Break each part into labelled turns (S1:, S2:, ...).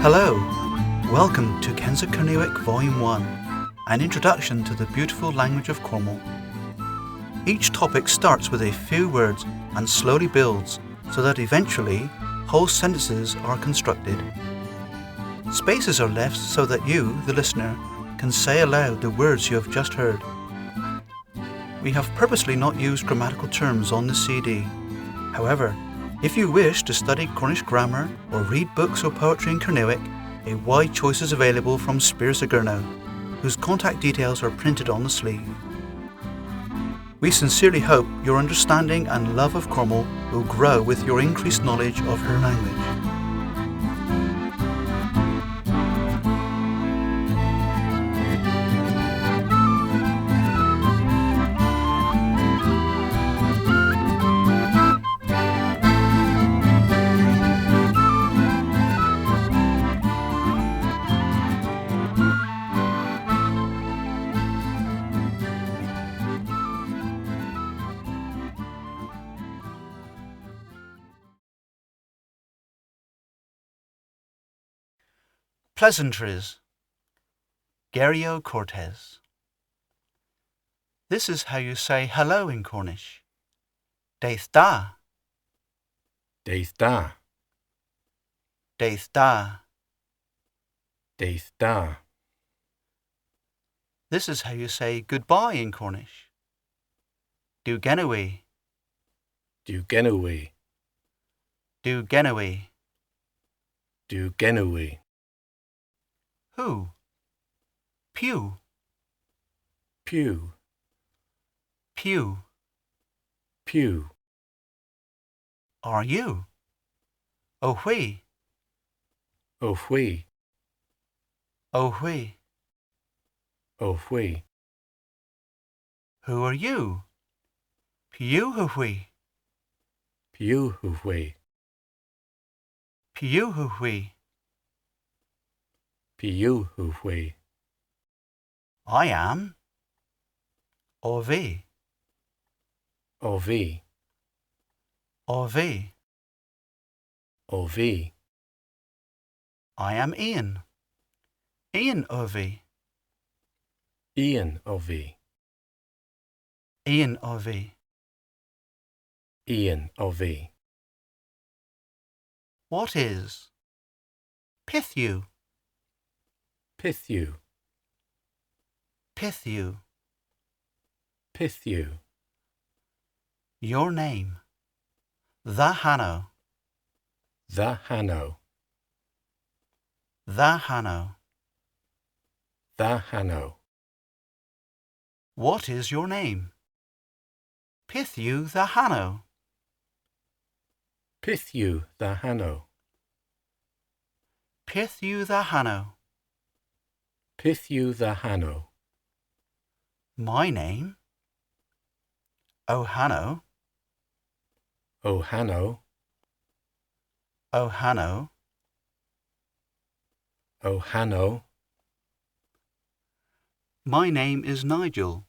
S1: Hello, welcome to Kensa Kernewek Volume 1, an introduction to the beautiful language of Cornwall. Each topic starts with a few words and slowly builds so that eventually whole sentences are constructed. Spaces are left so that you, the listener, can say aloud the words you have just heard. We have purposely not used grammatical terms on the CD. However, if you wish to study Cornish grammar or read books or poetry in Kernewek, a wide choice is available from Spiers of Curnow, whose contact details are printed on the sleeve. We sincerely hope your understanding and love of Cornwall will grow with your increased knowledge of her language. Pleasantries. Gerio Cortes. This is how you say hello in Cornish. Deith da.
S2: Deith da.
S1: Deith da.
S2: Deith da.
S1: This is how you say goodbye in Cornish. Du genui.
S2: Du genui.
S1: Du genui.
S2: Du genui.
S1: Who? Pew.
S2: Pew.
S1: Pew.
S2: Pew.
S1: Are you? Oh hui.
S2: Oh hui.
S1: Oh hui.
S2: Oh hui.
S1: Who are you? Pew hu hui.
S2: Pew hu hui.
S1: Pew hu hui.
S2: Pew hu hui.
S1: I am. Orvi.
S2: Orvi.
S1: Orvi.
S2: Orvi.
S1: I am Ian. Ian Orvi.
S2: Ian Orvi.
S1: Ian Orvi.
S2: Ian Orvi.
S1: What is? Pithu.
S2: Pithu.
S1: Pithu.
S2: Pithu.
S1: Your name. The Hanno.
S2: The Hanno.
S1: The Hanno.
S2: The Hanno.
S1: What is your name? Pithu the Hanno.
S2: Pithu the Hanno.
S1: Pithu the Hanno.
S2: Pithu the Hanno.
S1: My name? O Hanno.
S2: O Hanno.
S1: O Hanno.
S2: O Hanno.
S1: My name is Nigel.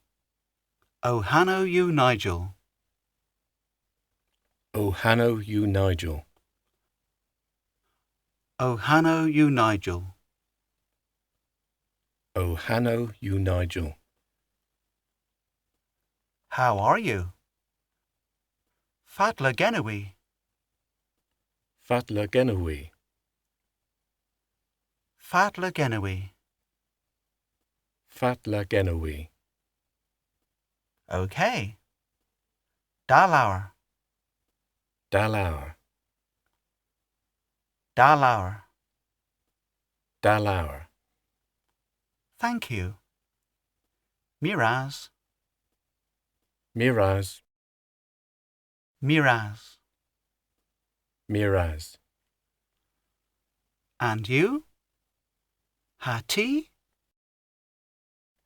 S1: O Hanno you Nigel.
S2: O Hanno you Nigel.
S1: O Hanno you Nigel.
S2: O Hanno you Nigel.
S1: How are you? Fatla genui.
S2: Fatla genui.
S1: Fatla genui.
S2: Fatla genui.
S1: Okay. Dalauer.
S2: Dalauer.
S1: Dalauer.
S2: Dalauer.
S1: Thank you. Miraz.
S2: Miraz.
S1: Miraz.
S2: Miraz.
S1: And you? Hati?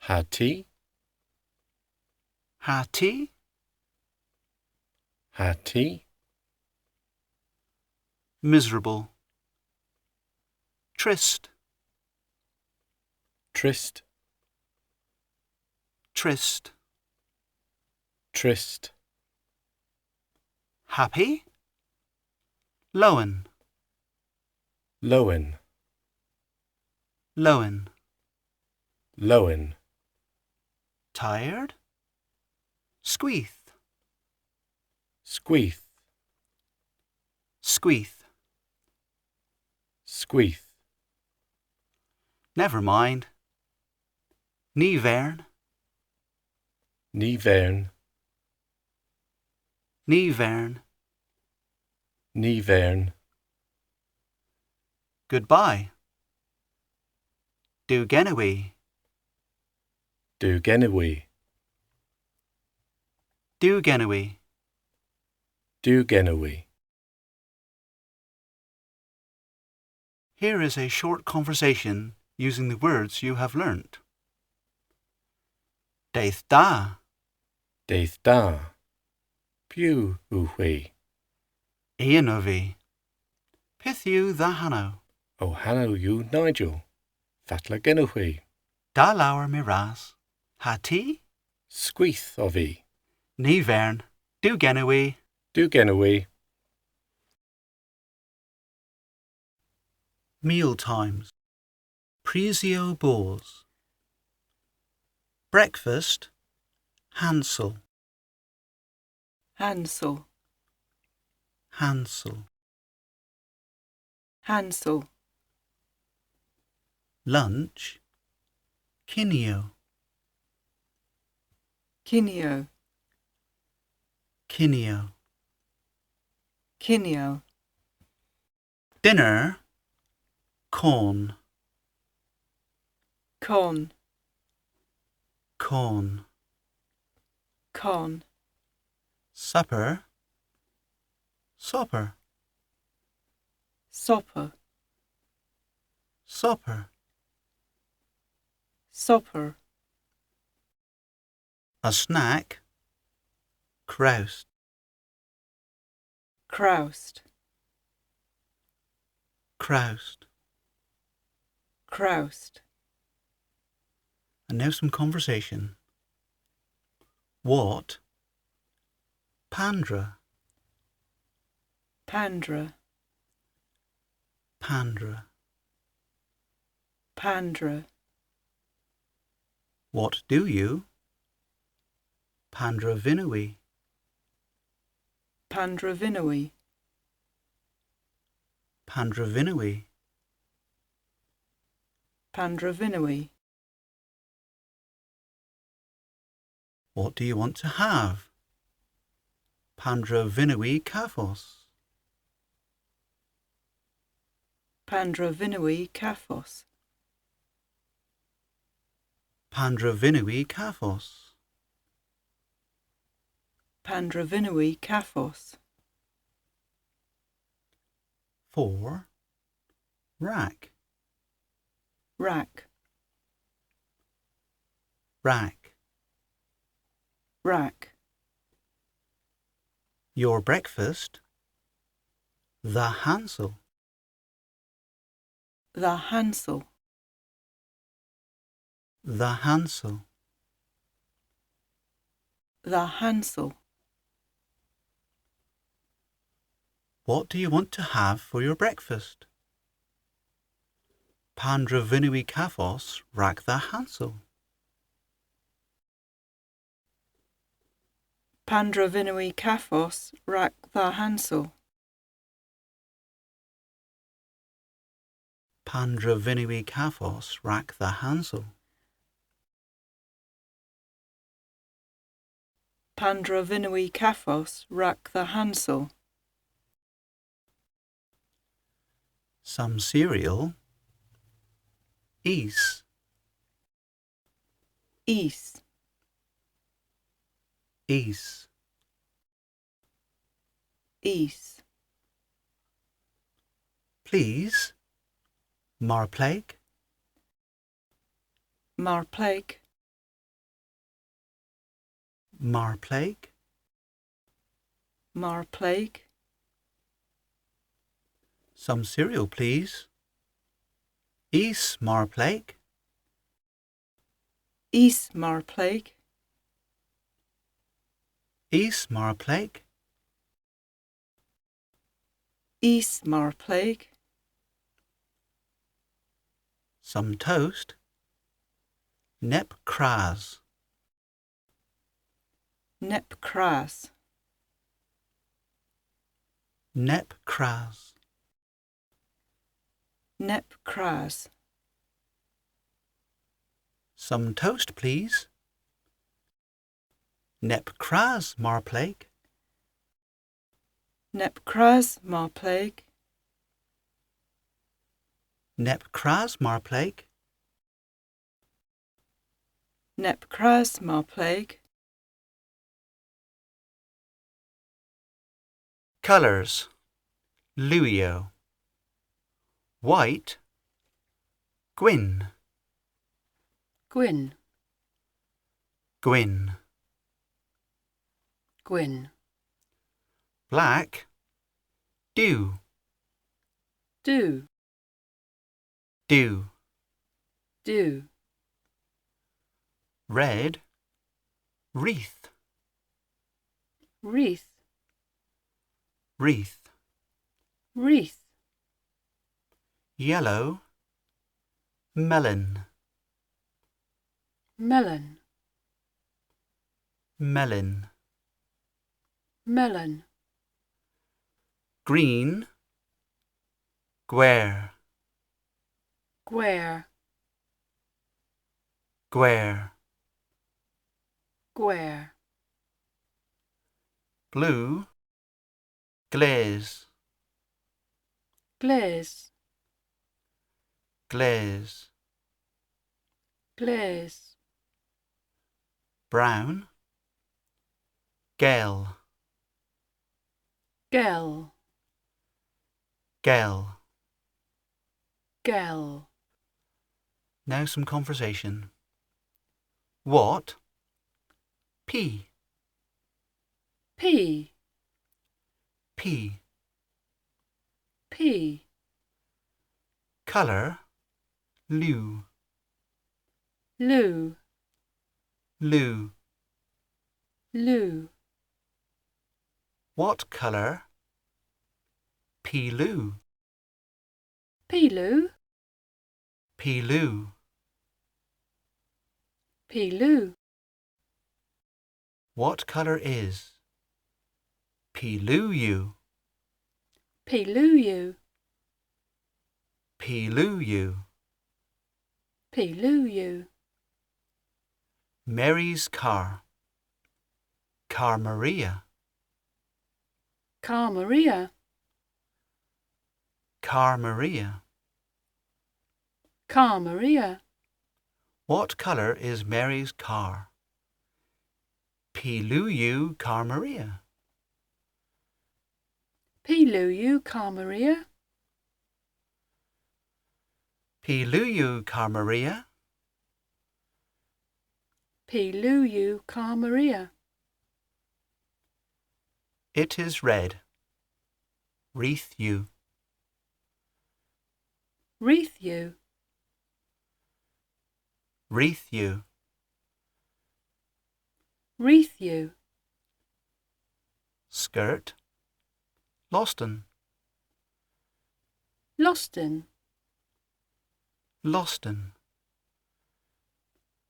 S2: Hati.
S1: Hati?
S2: Hati.
S1: Miserable. Trist.
S2: Trist.
S1: Trist.
S2: Trist.
S1: Happy? Lowen.
S2: Lowen.
S1: Lowen.
S2: Lowen.
S1: Tired? Squeath.
S2: Squeath.
S1: Squeath.
S2: Squeath.
S1: Never mind. Nivern.
S2: Nivern.
S1: Nivern.
S2: Nivern.
S1: Goodbye. Do Genowee.
S2: Du Genowee.
S1: Do Genowee.
S2: Du Genowee.
S1: Here is a short conversation using the words you have learnt. Daith da.
S2: Daith da. Pew uhui.
S1: Ianovi. Pithu the Hanno.
S2: O hanno you Nigel. Fatla Genowee.
S1: Da lawer miras. Hati.
S2: Squeath of e.
S1: Nivern. Do Genowee.
S2: Du Genowee.
S1: Meal times. Presio bores. Breakfast. Hansel.
S3: Hansel.
S1: Hansel.
S3: Hansel.
S1: Lunch. Kineo.
S3: Kineo.
S1: Kineo.
S3: Kineo.
S1: Dinner. Corn.
S3: Corn.
S1: Corn.
S3: Corn.
S1: Supper. Supper.
S3: Supper.
S1: Supper.
S3: Supper.
S1: A snack. Croust.
S3: Croust.
S1: Croust.
S3: Croust.
S1: And now some conversation. What? Pandra.
S3: Pandra.
S1: Pandra.
S3: Pandra.
S1: What do you? Pandra Vinui.
S3: Pandra Vinui.
S1: Pandra Vinui.
S3: Pandra Vinui.
S1: What do you want to have? Pandra Vinui Kafos.
S3: Pandra Vinui Kafos.
S1: Pandra Vinui Kafos.
S3: Pandra Vinui Kafos.
S1: 4. Rack.
S3: Rack.
S1: Rack.
S3: Rack.
S1: Your breakfast. The Hansel.
S3: The Hansel.
S1: The Hansel.
S3: The Hansel.
S1: What do you want to have for your breakfast? Pandra Vinui Kafos Rack the Hansel.
S3: Pandra Vinui Kafos Rack the Hansel.
S1: Pandra Vinui Kafos Rack the Hansel.
S3: Pandra Vinui Kafos Rack the Hansel.
S1: Some cereal. Ease.
S3: East.
S1: Ease.
S3: East.
S1: Please. Marplague.
S3: Marplague.
S1: Marplague.
S3: Marplague.
S1: Some cereal, please. Ease Marplague.
S3: East Marplague.
S1: East Marplague.
S3: East Marplague.
S1: Some toast. Nep cras.
S3: Nep cras.
S1: Nep cras.
S3: Nep cras.
S1: Some toast, please. Nep cras, Marplague.
S3: Nep cras, Marplague.
S1: Nep cras, Marplague.
S3: Nep cras, Marplague.
S1: Colours. Luio. White. Gwyn.
S4: Gwyn.
S1: Gwyn.
S4: Gwyn.
S1: Black. Dew.
S4: Dew.
S1: Dew.
S4: Dew.
S1: Red. Wreath.
S4: Wreath.
S1: Wreath.
S4: Wreath.
S1: Yellow. Melon.
S4: Melon.
S1: Melon.
S4: Melon.
S1: Green. Gware.
S4: Gware.
S1: Gware.
S4: Gware.
S1: Blue. Glaze.
S4: Glaze.
S1: Glaze.
S4: Glaze.
S1: Brown. Gel.
S4: Gel.
S1: Gel.
S4: Gel.
S1: Now some conversation. What? P.
S4: P.
S1: P.
S4: P.
S1: Colour. Lou.
S4: Lou.
S1: Lou.
S4: Lou.
S1: What colour? P-lou.
S4: P-lou.
S1: P-lou.
S4: P-lou.
S1: What colour is? P-lou-you.
S4: P-lou-you.
S1: P-lou-you.
S4: P-lou-you.
S1: Mary's car. Car Maria.
S4: Car Maria.
S1: Car Maria.
S4: Car Maria.
S1: What colour is Mary's car? P-lou-you, Car Maria.
S4: P-lou-you, Car Maria.
S1: P-lou-you, Car Maria.
S4: P-lou-you, Car Maria.
S1: It is red. Wreath you.
S4: Wreath you.
S1: Wreath you.
S4: Wreath you.
S1: Skirt. Loston.
S4: Loston.
S1: Loston.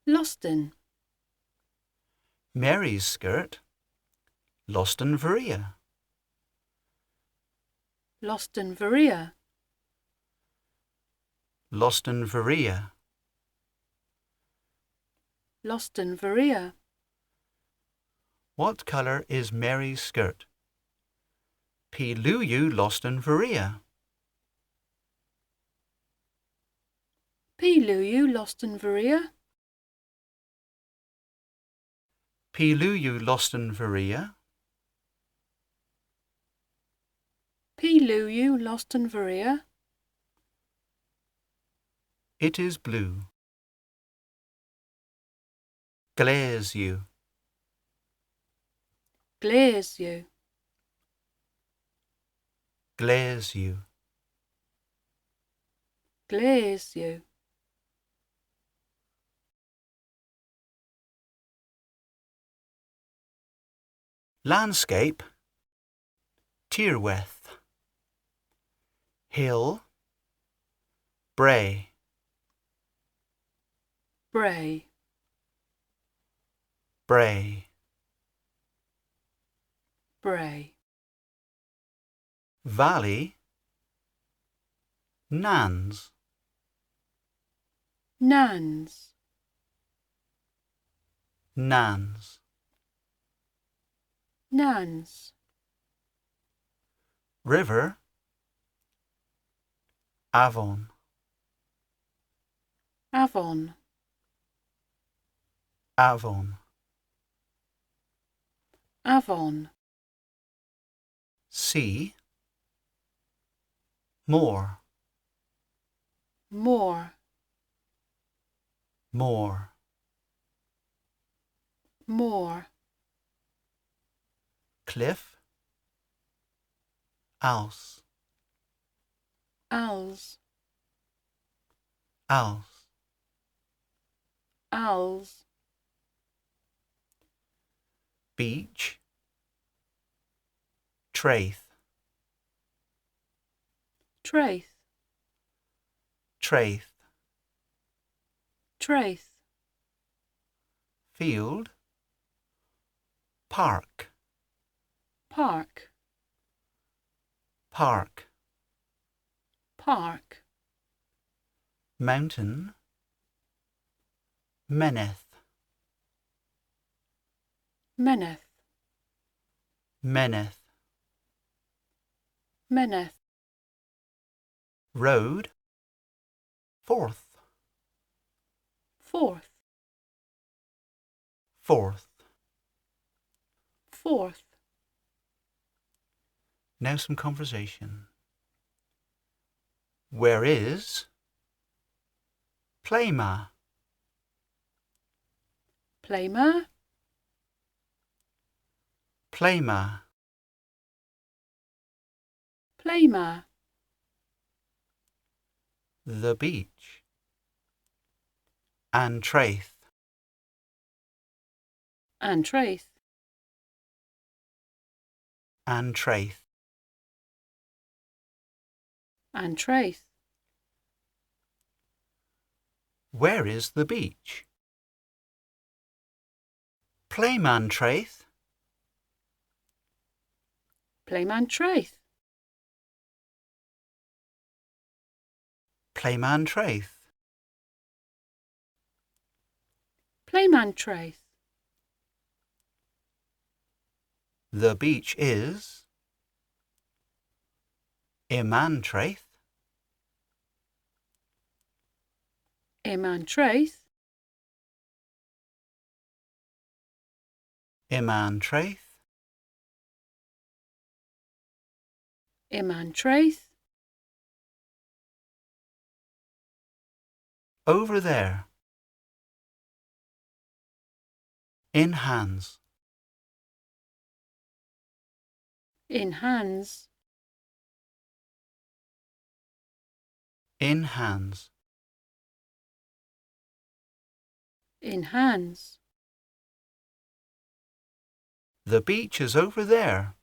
S4: Loston.
S1: Mary's skirt. Loston Varia.
S4: Loston Varia.
S1: Loston Varia.
S4: Loston Varia.
S1: What colour is Mary's skirt? P-lou-you, Loston Varia.
S4: P-lou-you, Loston Varia.
S1: P-lou-you, Loston Varia.
S4: P-lou-you, Loston Varia.
S1: It is blue. Glaze you.
S4: Glaze you.
S1: Glaze you.
S4: Glaze you.
S1: Landscape. Tirweth. Hill. Bray.
S4: Bray,
S1: Bray,
S4: Bray,
S1: Valley, Nans,
S4: Nans,
S1: Nans,
S4: Nans,
S1: River, Avon,
S4: Avon,
S1: Avon,
S4: Avon,
S1: Sea, Moor,
S4: Moor,
S1: Moor,
S4: Moor,
S1: Cliff, Alse,
S4: Als,
S1: Alse,
S4: Als,
S1: Beach, Treth,
S4: Treth,
S1: Treth,
S4: Treth,
S1: Field, Park,
S4: Park,
S1: Park,
S4: Park,
S1: Mountain, Meneth,
S4: Meneth,
S1: Meneth,
S4: Meneth,
S1: Road, Forth,
S4: Forth,
S1: Forth.
S4: Forth,
S1: Now some conversation. Where is Playma?
S4: Playma,
S1: Playma,
S4: Playma,
S1: the beach. Antraeth,
S4: Antraeth,
S1: Antraeth,
S4: Antraeth,
S1: where is the beach? Playmantraeth,
S4: Playmantraeth,
S1: Playmantraeth,
S4: Playmantraeth,
S1: the beach is Imantraeth,
S4: Imantraeth,
S1: Imantraeth,
S4: Imantraeth,
S1: over there. In hands,
S4: in hands,
S1: in hands,
S4: in hands,
S1: the beach is over there.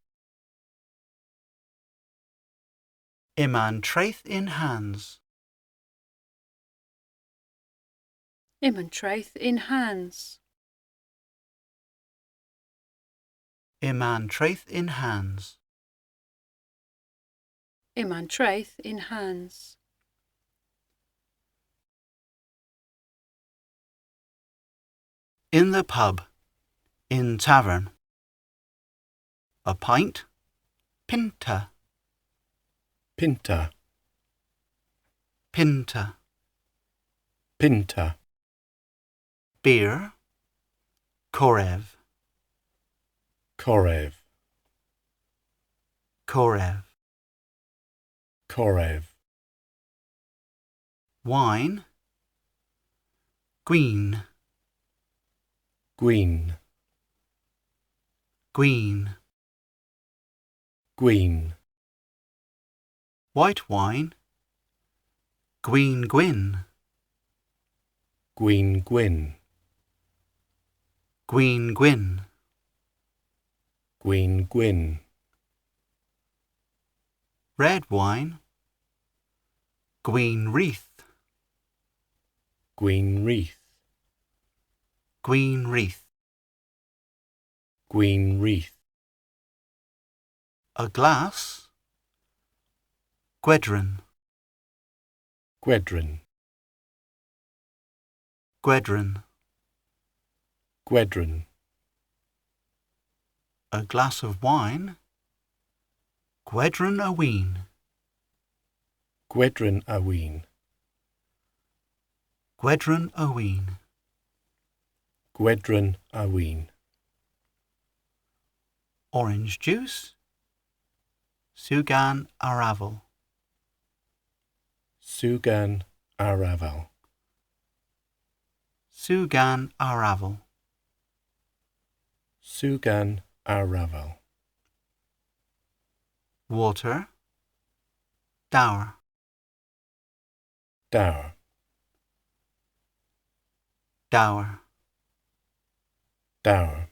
S1: Imantraeth in hands,
S4: Imantraeth in hands,
S1: Imantraeth in hands,
S4: Imantraeth in hands,
S1: in the pub, in tavern. A pint, pinta,
S2: Pinta,
S1: pinta,
S2: Pinta,
S1: beer, korev,
S2: Korev,
S1: korev,
S2: Korev,
S1: wine, green,
S2: Gween,
S1: green,
S2: Gween,
S1: white wine, gween gwyn,
S2: Gween Gwyn,
S1: gween gwyn,
S2: Gween Gwyn,
S1: red wine, gween wreath,
S2: Gween Wreath,
S1: Gween wreath.
S2: Gween wreath.
S1: A glass. Gwedryn.
S2: Gwedryn.
S1: Gwedryn.
S2: Gwedryn.
S1: A glass of wine. Gwedryn a ween.
S2: Gwedryn a ween.
S1: Gwedryn a ween.
S2: Gwedryn a ween.
S1: Orange juice. Sugan aravel.
S2: Sugan aravel.
S1: Sugan aravel.
S2: Sugan aravel.
S1: Water. Dower.
S2: Dower.
S1: Dower.
S2: Dower.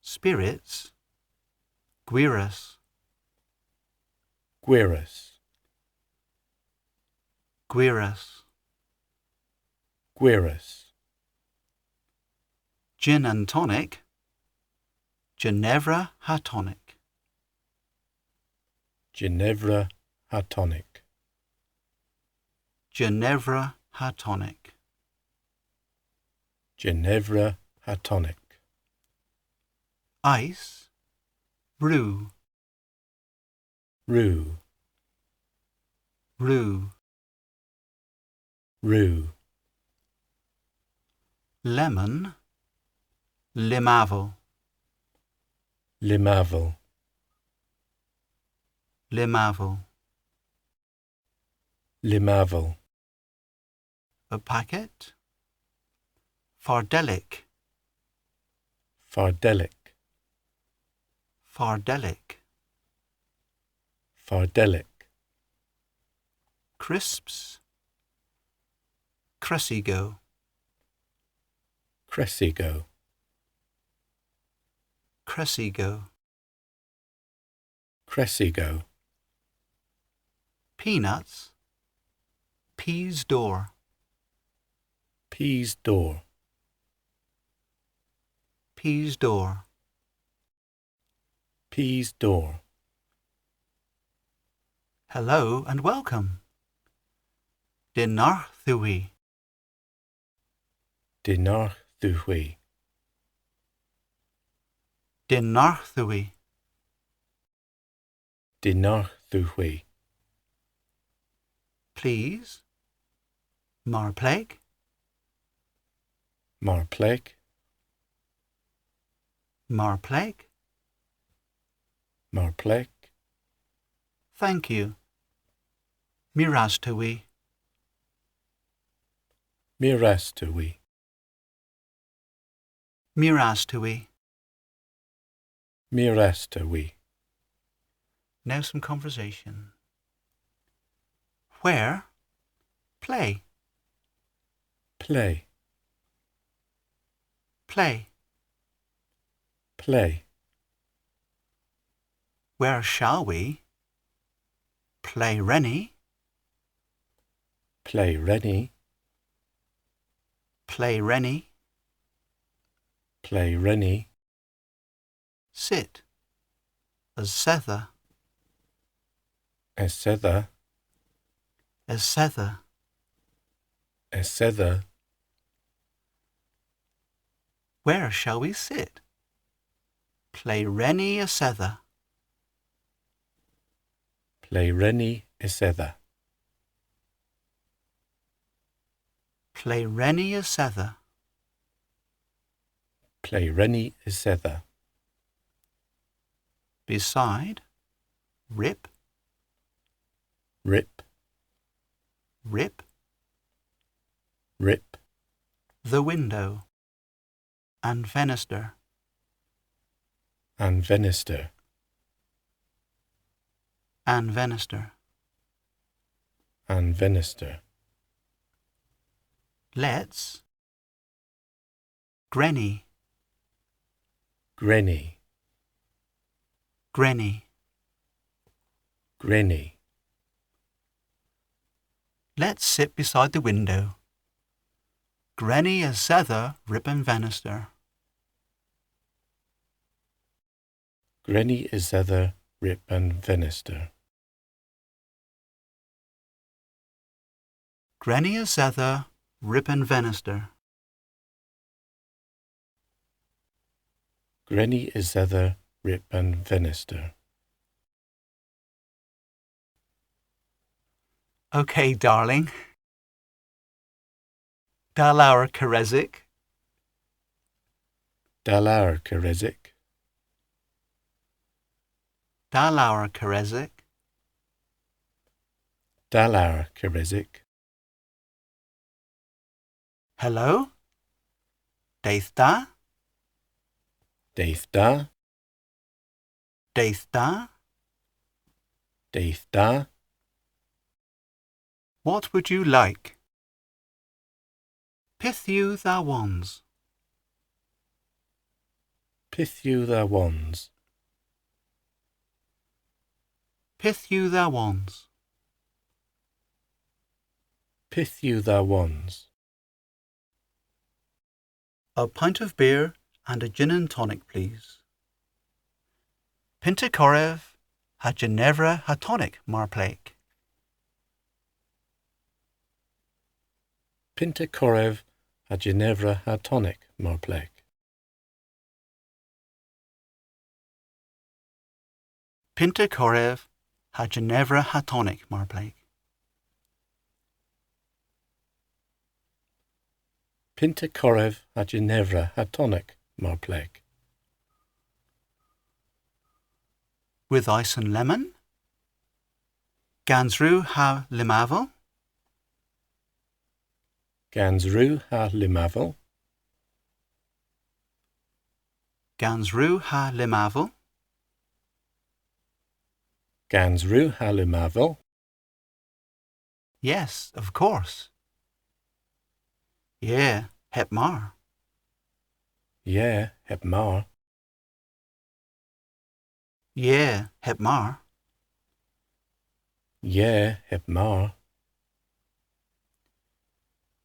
S1: Spirits. Gwyrus.
S2: Gwyrus.
S1: Gwyrus.
S2: Gwyrus.
S1: Gin and tonic. Ginevra Hatonic.
S2: Ginevra Hatonic.
S1: Ginevra Hatonic.
S2: Ginevra Hatonic.
S1: Ice. Rue.
S2: Rue.
S1: Rue.
S2: Rue.
S1: Lemon. Limavel.
S2: Limavel.
S1: Limavel.
S2: Limavel.
S1: A packet. Fardelic.
S2: Fardelic.
S1: Fardelic.
S2: Fardelic.
S1: Crisps. Cressigo.
S2: Cressigo.
S1: Cressigo.
S2: Cressigo.
S1: Peanuts. Peas door.
S2: Peas door.
S1: Peas door.
S2: Peas door.
S1: Hello and welcome. Dinar thui.
S2: Dinar thuhui.
S1: Dinar thui.
S2: Dinar thuhui.
S1: Please. Marpleg.
S2: Marpleg.
S1: Marpleg.
S2: Marpleg.
S1: Thank you. Miraz thui.
S2: Miras thuhui.
S1: Miraz thui.
S2: Miras thuhui.
S1: Now some conversation. Where? Play.
S2: Play.
S1: Play.
S2: Play.
S1: Where shall we? Play Rennie.
S2: Play Rennie.
S1: Play Rennie.
S2: Play Rennie.
S1: Sit. As sether.
S2: Esether.
S1: As sether.
S2: Esether.
S1: Where shall we sit? Play Rennie a sether.
S2: Play Rennie esether.
S1: Play Rennie a sether.
S2: Play Rennie esether.
S1: Beside. Rip.
S2: Rip.
S1: Rip.
S2: Rip.
S1: The window. And fenister.
S2: And venister.
S1: And venister.
S2: And venister.
S1: Let's. Grenny.
S2: Grenny.
S1: Grenny.
S2: Grenny.
S1: Let's sit beside the window. Grenny a Zether Ribbon Venister.
S2: Grenny is ether rip and venister.
S1: Grenny a Zether Ribbon Venister.
S2: Grenny is ether rip and venister.
S1: Okay, darling. Dalaur Kerezik.
S2: Dalar kerezik.
S1: Dalaur Kerezik.
S2: Dalar kerezik.
S1: Hello? Daith da?
S2: Daith da.
S1: Daith da?
S2: Daith da.
S1: What would you like? Pith you tha wands.
S2: Pith you tha wands.
S1: Pith you tha wands.
S2: Pith you tha wands.
S1: A pint of beer and a gin and tonic, please. Pinta Korev, ha Ginevra ha tonic, Marplake.
S2: Pinta korev a Ginevra ha tonic marplek.
S1: Pinta Korev, ha Ginevra ha tonic, Marplake.
S2: Pinta korev a Ginevra ha tonic marplek.
S1: With ice and lemon. Gansrú ha limavel.
S2: Gansrú ha limavel.
S1: Gansrú ha limavel.
S2: Gansrú ha limavel.
S1: Yes, of course. Yeah, hep mar.
S2: Yeah, heb mar.
S1: Yeah, hep mar.
S2: Yeah, heb mar.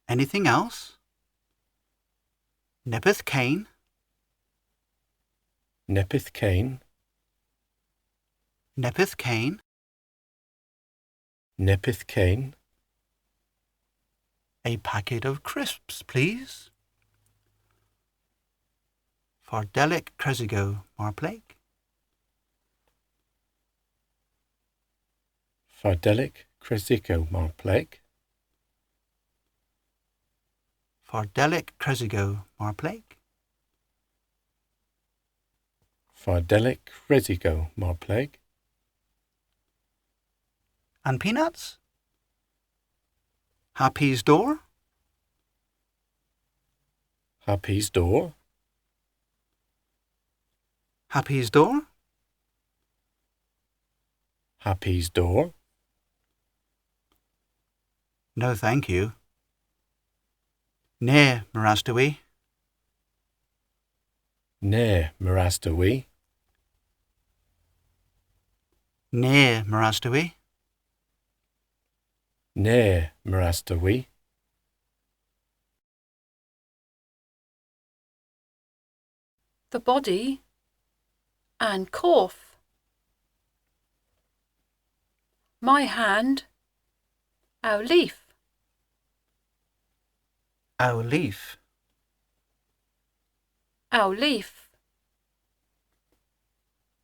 S1: Anything else? Nepeth Cain.
S2: Nepith Cain.
S1: Nepeth Cain.
S2: Nepith Cain.
S1: A packet of crisps, please. Fardelic Cresigo, Marplake.
S2: Fardelic Cresico marplek.
S1: Fardelic Cresigo, Marplake.
S2: Fardelic Cresico marplek.
S1: And peanuts? Happy's door?
S2: Happy's door.
S1: Happy's door?
S2: Happy's door.
S1: No, thank you. Nae, Marastawi.
S2: Ne marastawi.
S1: Nae, Marastawi.
S2: Ne marastawi.
S4: The body and cough. My hand, our leaf.
S1: Our leaf.
S4: Our leaf.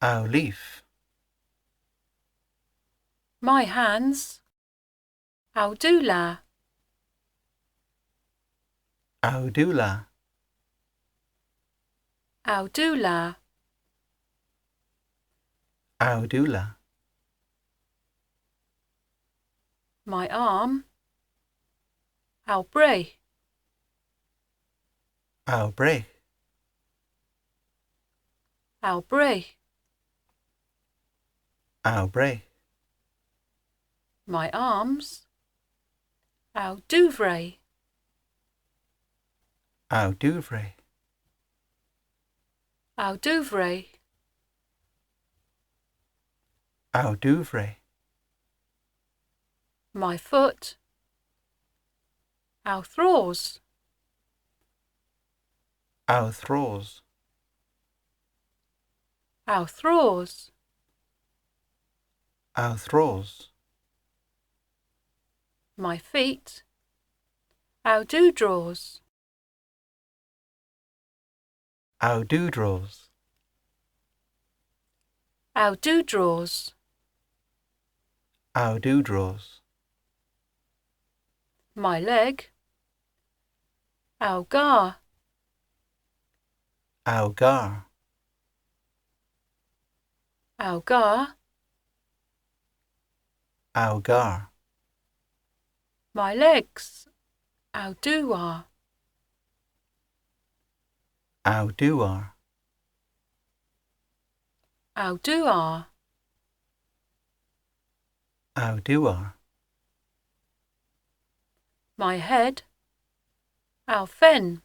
S1: Our leaf.
S4: My hands, our doula.
S1: Our doula.
S4: Our doula.
S1: Our doula.
S4: My arm, our bray.
S1: Our bray.
S4: Our bray.
S1: Our bray.
S4: My arms, our douvray.
S1: Our douvray.
S4: Our douvray.
S1: Our douvray.
S4: My foot, our thraws.
S1: Our throws.
S4: Our throws.
S1: Our throws.
S4: My feet. Our dewdraws.
S1: Our dewdraws.
S4: Our dewdraws.
S1: Our dewdraws.
S4: My leg. Our gar.
S1: Our gar.
S4: Our gar.
S1: Our gar.
S4: My legs. Our dewar.
S1: Our dewar.
S4: Our dewar.
S1: Our dewar.
S4: My head. Our fen.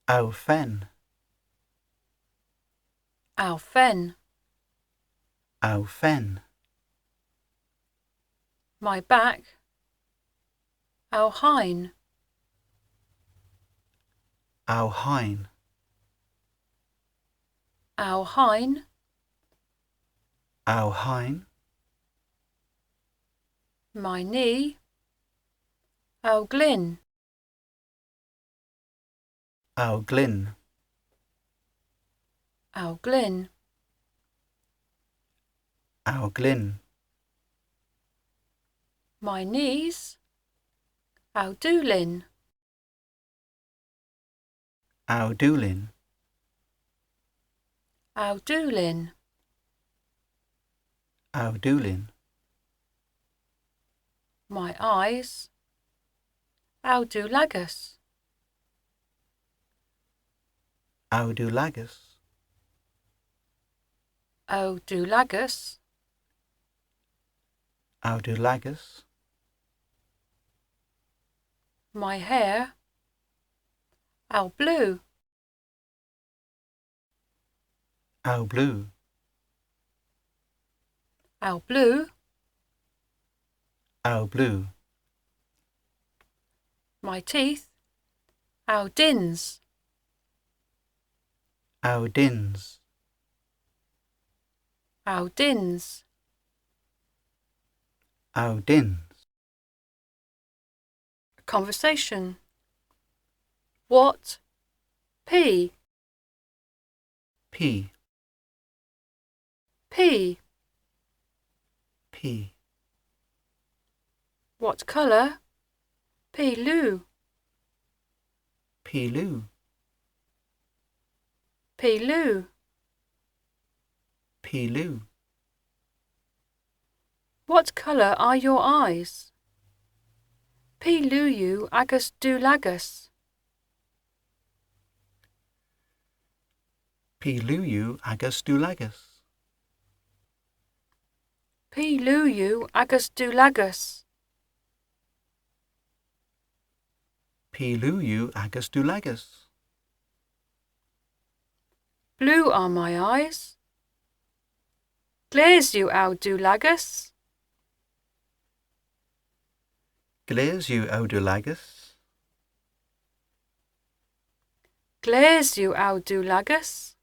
S1: Our fen.
S4: Our fen.
S1: Our fen.
S4: My back. Our hine.
S1: Our hine.
S4: Our hine.
S1: Our hine.
S4: My knee. Our glyn.
S1: Our glyn.
S4: Our glyn.
S1: Our glyn.
S4: My knees. Our doolin.
S1: Our doolin.
S4: Our doolin.
S1: Our doolin.
S4: My eyes. Our doolagus.
S1: Our doolagus.
S4: Our doolagus.
S1: Our doolagus.
S4: My hair. Our blue.
S1: Our blue.
S4: Our blue.
S1: Our blue.
S4: My teeth. Our dins.
S1: Our dins.
S4: Our dins.
S1: Our dins.
S4: Conversation. What? P.
S1: P.
S4: P.
S1: P.
S4: What colour? P-loo.
S1: P-loo.
S4: P-loo.
S1: P-loo.
S4: What colour are your eyes? P-loo-you agus doolagus.
S1: P-loo-you agus doolagus.
S4: P-loo-you agus doolagus.
S1: P-loo-you agus doolagus.
S4: Blue are my eyes. Glares you our doolagus.
S1: Glares you our doolagus.
S4: Glares you our doolagus.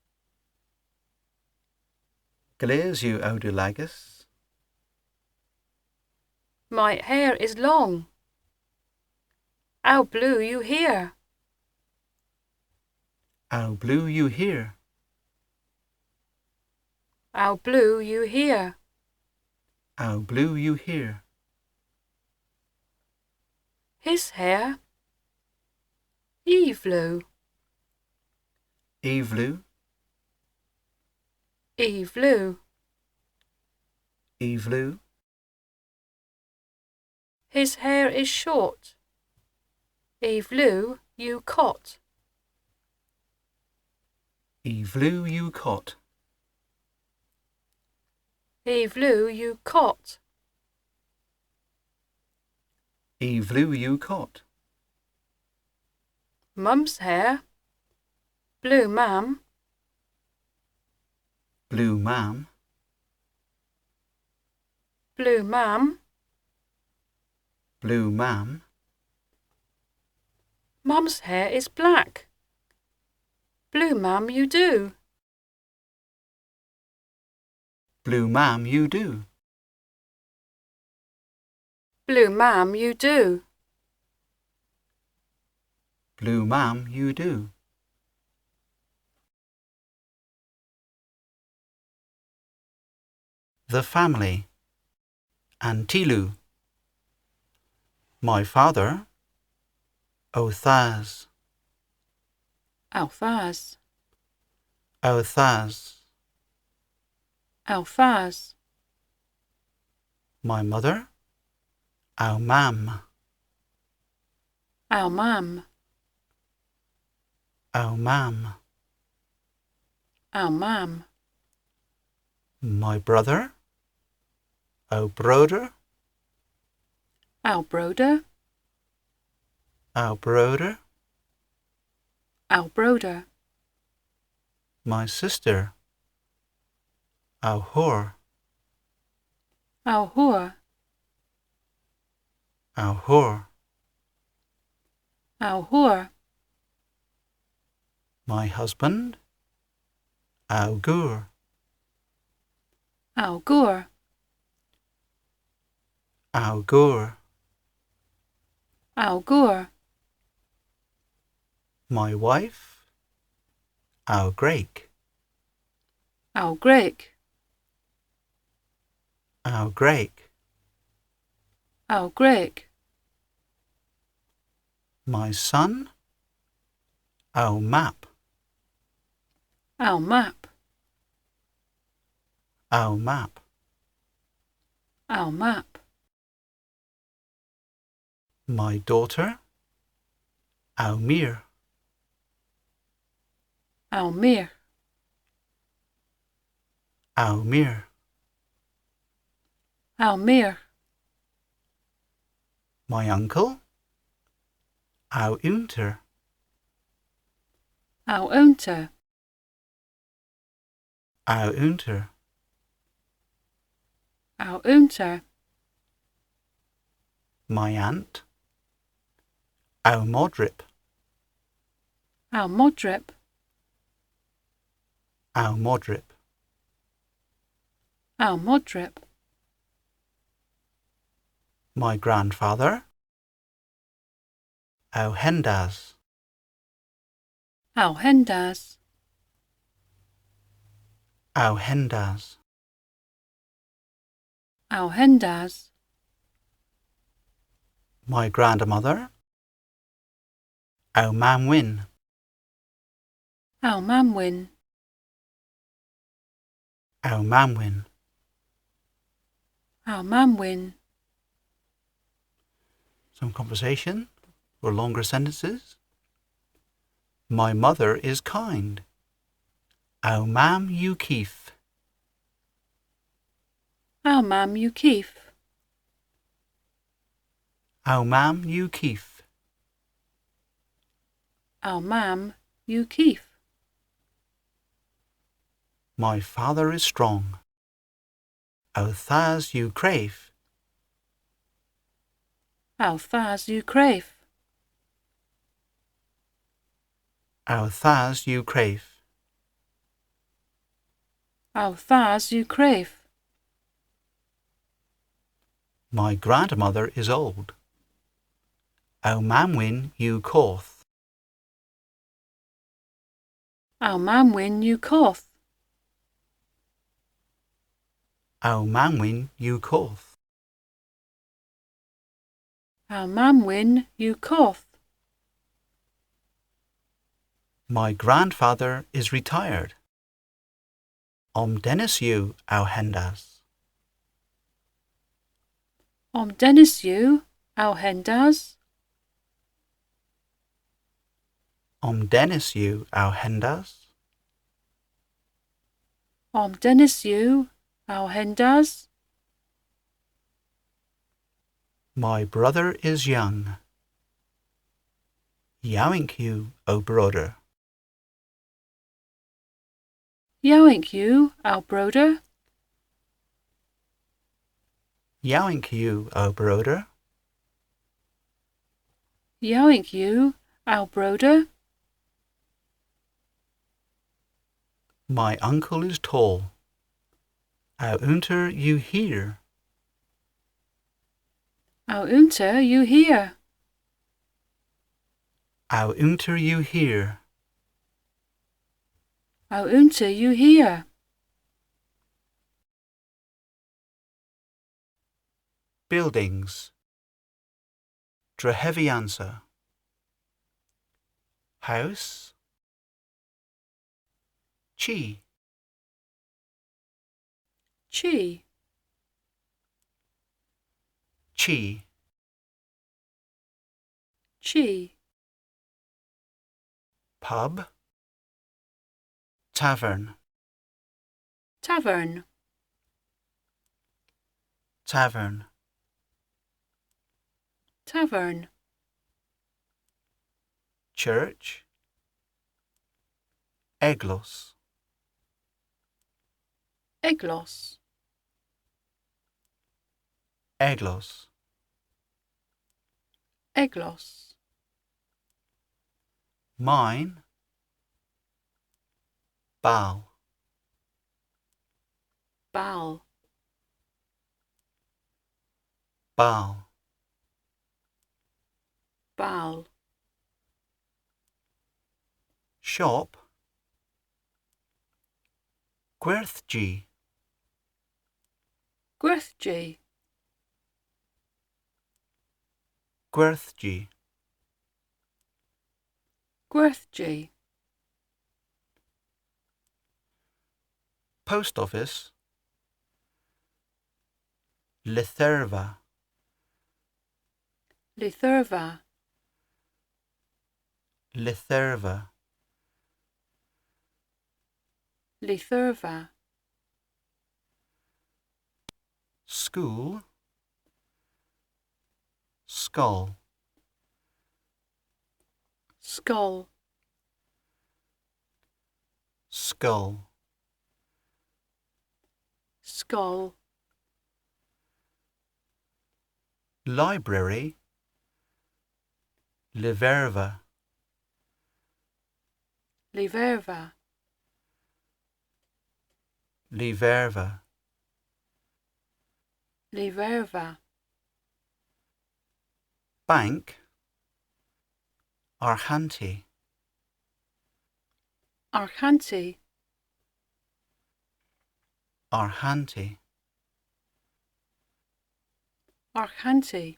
S1: Glares you our doolagus.
S4: My hair is long. How blue you here.
S1: How blue you here.
S4: How blue you here.
S1: How blue you here.
S4: His hair. Eveloo.
S1: Eveloo.
S4: Eveloo.
S1: Eveloo.
S4: His hair is short. Eveloo you cot.
S1: Eveloo you cot.
S4: Eveloo you cot.
S1: Eveloo you cot.
S4: Mum's hair. Blue ma'am.
S1: Blue ma'am.
S4: Blue ma'am.
S1: Blue ma'am.
S4: Mum's hair is black. Blue, Mum, you do.
S1: Blue, ma'am, you do.
S4: Blue, Ma'am, you do.
S1: Blue, ma'am, you do. The family. Antilu. My father. Othas.
S3: Alphaz.
S1: Othas.
S3: Alphaz.
S1: My mother. Mam.
S3: Almam.
S1: Mam.
S3: Almam.
S1: My brother. Broder.
S3: Albroder.
S1: Broder.
S3: Albroder.
S1: My sister. Hor.
S3: Alhor.
S1: Hor.
S3: Alhor.
S1: My husband. Gur.
S3: Algur.
S1: Gur.
S3: Algur.
S1: My wife. Grake.
S3: Algrake.
S1: Grake.
S3: Algrake.
S1: My son. Map.
S3: Almap.
S1: Map.
S3: Almap.
S1: My daughter. Mir.
S3: Almir.
S1: Mir.
S3: Almir.
S1: My uncle. Unter.
S3: Alunter.
S1: Unter.
S3: Alunter.
S1: My aunt. Modrip.
S3: Almodrip.
S1: Modrip.
S3: Almodrip.
S1: My grandfather. Hendas.
S3: Alhendas.
S1: Hendas.
S3: Alhendas.
S1: My grandmother. Mamwin.
S3: Almamwin.
S1: Mamwin.
S3: Almamwin.
S1: Some conversation or longer sentences. My mother is kind. Mam you keef.
S3: Almam you keef.
S1: Mam you keef.
S3: Almam you keef.
S1: My father is strong. Thas you crave.
S3: Althaz you crave.
S1: Thas you crave.
S3: Althaz you crave.
S1: My grandmother is old. Mamwin you corth.
S3: Almamwin you coth.
S1: Mamwin you corth.
S3: Almamwin you coth.
S1: My grandfather is retired. Dennis you Hendas.
S3: Dennis you Alhendas.
S1: Dennis you Hendas.
S3: Dennis you Alhendas.
S1: My brother is young. Yowink you, broder.
S3: Yoink you Albroder.
S1: Yowink you, broder.
S3: Yoink you Our broder.
S1: My uncle is tall. How unter you here?
S3: Our unter you here.
S1: How unter you here?
S3: Our unter you here.
S1: Buildings. Dra heavy answer. House. Chi.
S3: Chi.
S1: Chi.
S3: Chi.
S1: Pub. Tavern.
S3: Tavern.
S1: Tavern.
S3: Tavern.
S1: Church. Eglos.
S3: Eglos.
S1: Eglos.
S3: Eglos.
S1: Mine. Bal.
S3: Bal.
S1: Bal.
S3: Bal.
S1: Shop. Gwerthgi.
S3: Gwerthgi.
S1: Gwerthgi.
S3: Gwerthgi.
S1: Post office. Litherva.
S3: Litherva.
S1: Litherva.
S3: Litherva.
S1: School. Skull.
S3: Skull.
S1: Skull.
S3: Skull.
S1: Library. Liverva.
S3: Liverva.
S1: Liverva.
S3: Liverva.
S1: Bank. Arhanti.
S3: Arhanti.
S1: Arhanti.
S3: Arhanti.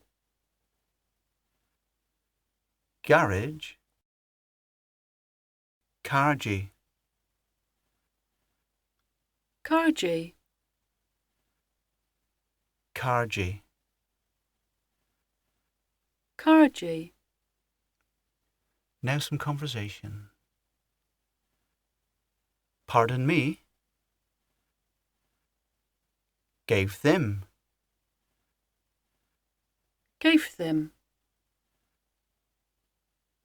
S1: Garage. Cargi.
S3: Cargi.
S1: Cargi.
S3: Cargi.
S1: Now some conversation. Pardon me. Gave them.
S3: Gave them.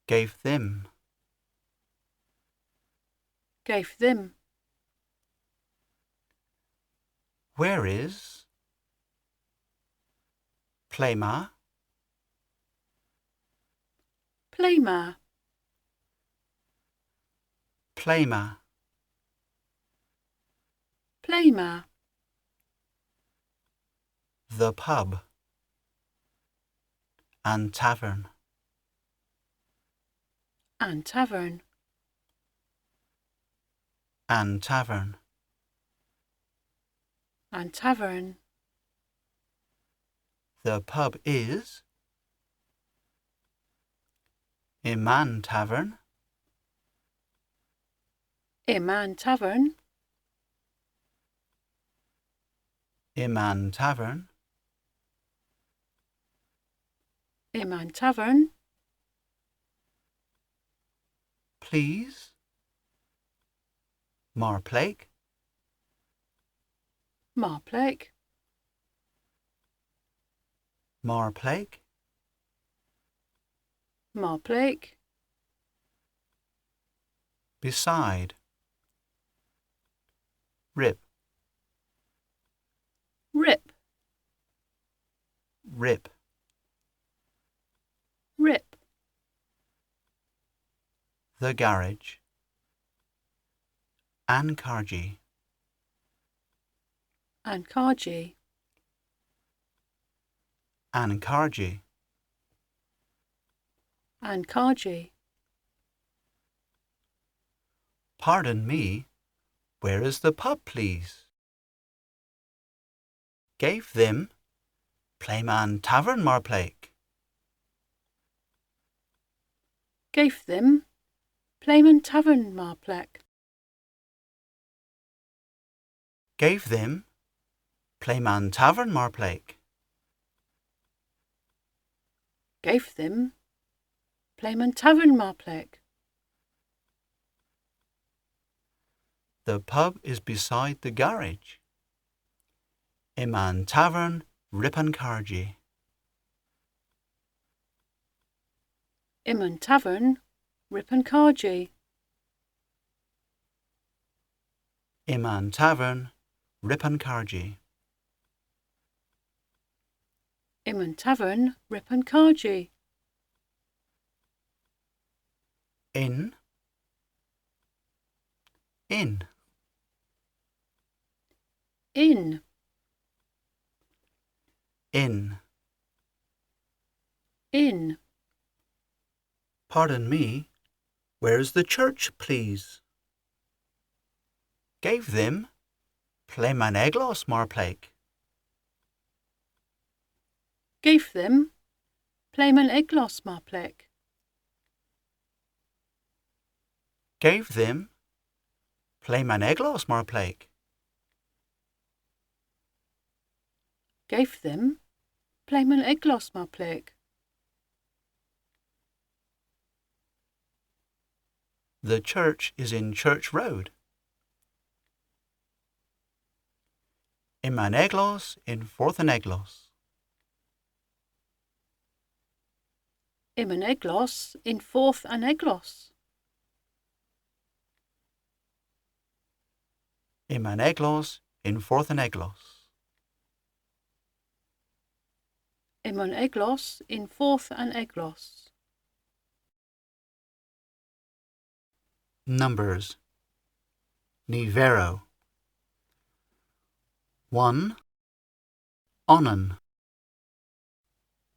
S1: Gave them.
S3: Gave them.
S1: Where is? Playma.
S3: Playma.
S1: Playma.
S3: Playma.
S1: The pub. And tavern.
S3: And tavern.
S1: And tavern.
S3: And tavern.
S1: The pub is? Iman Tavern.
S3: Iman Tavern.
S1: Iman Tavern.
S3: Iman Tavern.
S1: Please. Marplake.
S3: Marplake.
S1: Marplake.
S3: Marplake.
S1: Beside. Rip.
S3: Rip.
S1: Rip.
S3: Rip.
S1: the garage. Ancargy.
S3: Ancargy.
S1: Ancargy.
S3: Ancargy.
S1: Pardon me, where is the pub, please? Gave them Playman Tavern Marplake.
S3: Gave them Playman Tavern Marplake.
S1: Gave them Playman Tavern Marplake.
S3: Gave them Playman Tavern Marplake.
S1: The pub is beside the garage. Iman Tavern Rippencargy.
S3: Iman Tavern Rippencargy.
S1: Iman Tavern Rippencargy.
S3: Iman Tavern Rippencargy.
S1: In. In.
S3: In.
S1: In.
S3: In.
S1: Pardon me, where's the church, please? Gave them Playman Eglos Marplake.
S3: Gave them Playman Eglos Marplake.
S1: Gave them Playman Eglos Marplake.
S3: Gave them Playman Eglos Marplake.
S1: The church is in Church Road. Iman Eglos in Forth and Eglos.
S3: Iman Eglos in Forth and Eglos.
S1: Iman Eglos in Forth and Eglos.
S3: Iman Eglos in Forth and Eglos.
S1: Numbers. Nivero. 1. Onnen.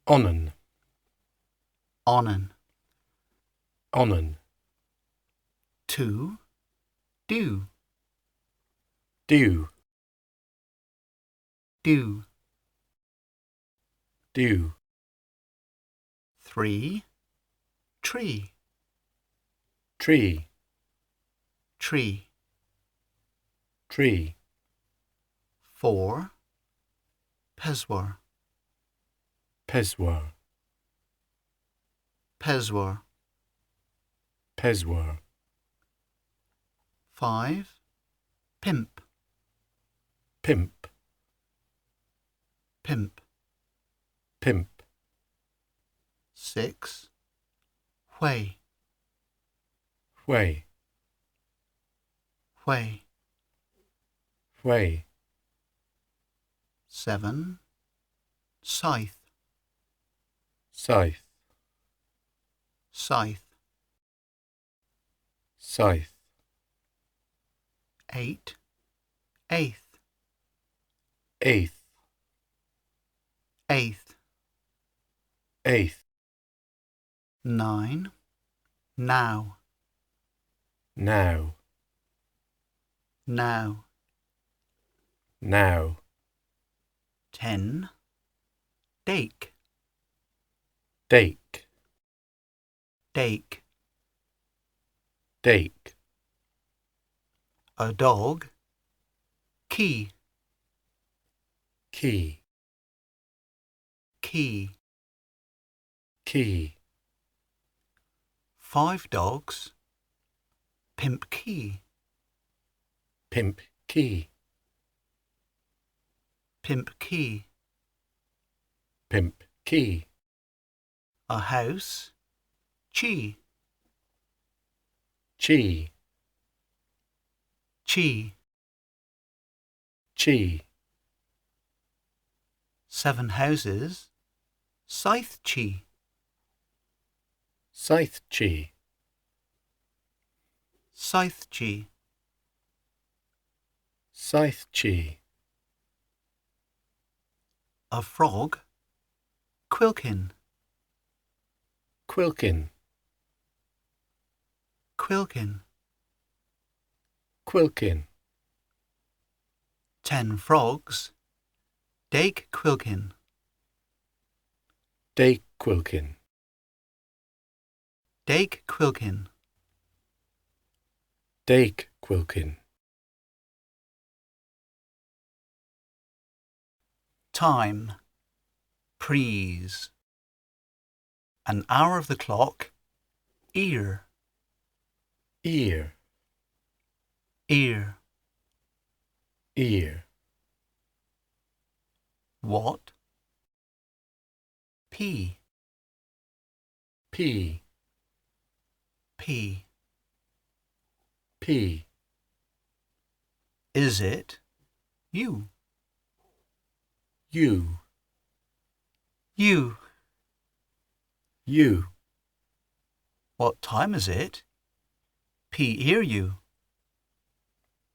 S2: Onnen.
S1: Onnen.
S2: Onnen.
S1: 2. Dew.
S2: Dew.
S1: Dew.
S2: Dew.
S1: 3. Tree.
S2: Tree.
S1: Tree.
S2: Tree.
S1: 4. Peswar.
S2: Peswar.
S1: Peswar.
S2: Peswar.
S1: 5. Pimp.
S2: Pimp.
S1: Pimp.
S2: Pimp.
S1: 6. Whay.
S2: Way.
S1: Whay.
S2: Way.
S1: 7. Scythe.
S2: Scythe.
S1: Scythe.
S2: Scythe.
S1: 8. Eighth.
S2: Eighth.
S1: Eighth.
S2: Eighth.
S1: 9. Now.
S2: Now.
S1: Now.
S2: Now.
S1: 10. Dake.
S2: Dake.
S1: Dake.
S2: Dake.
S1: A dog. Key.
S2: Key.
S1: Key.
S2: Key.
S1: 5 dogs. Pimp key.
S2: Pimp key.
S1: Pimp key.
S2: Pimp key.
S1: A house. Chee.
S2: Chee.
S1: Chee.
S2: Chee.
S1: 7 houses. Scythe chee.
S2: Scythe chee.
S1: Scythechee.
S2: Scythechee.
S1: A frog. Quilkin.
S2: Quilkin.
S1: Quilkin.
S2: Quilkin.
S1: 10 frogs. Dake quilkin.
S2: Dake quilkin.
S1: Dake quilkin.
S2: Dake quilkin.
S1: Time. Prees. An hour of the clock. Ear.
S2: Ear.
S1: Ear.
S2: Ear.
S1: What? Pea.
S2: Pea.
S1: Pea.
S2: Pea.
S1: Is it? You.
S2: You.
S1: You.
S2: You.
S1: What time is it? Pea ear you.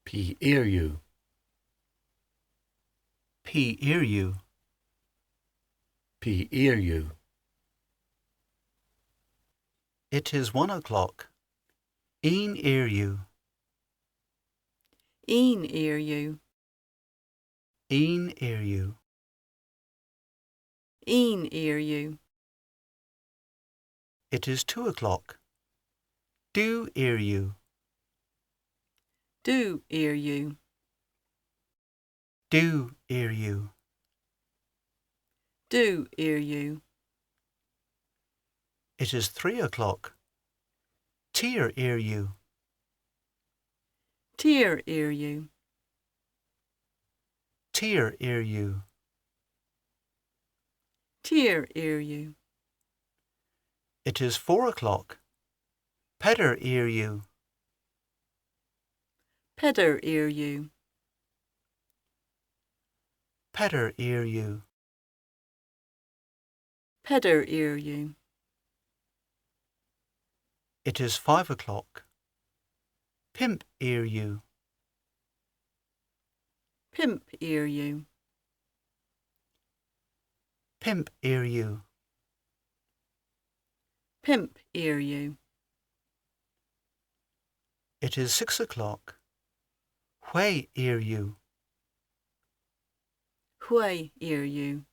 S2: Pea ear you.
S1: Pea ear you.
S2: Pea ear you.
S1: It is 1 o'clock. Een ear you.
S3: Een ear you.
S1: Een ear you.
S3: Een ear you.
S1: It is 2 o'clock. Do ear you.
S3: Do ear you.
S1: Do ear you.
S3: Do ear you.
S1: It is 3 o'clock. Tear ear you.
S3: Tear ear you.
S1: Tear ear you.
S3: Tear ear you.
S1: It is 4 o'clock. Pedder ear you.
S3: Pedder ear you.
S1: Pedder ear you.
S3: Pedder ear you.
S1: It is 5 o'clock. Pimp ear you.
S3: Pimp ear you.
S1: Pimp ear you.
S3: Pimp ear you.
S1: It is 6 o'clock. Whay ear you.
S3: Whay ear you.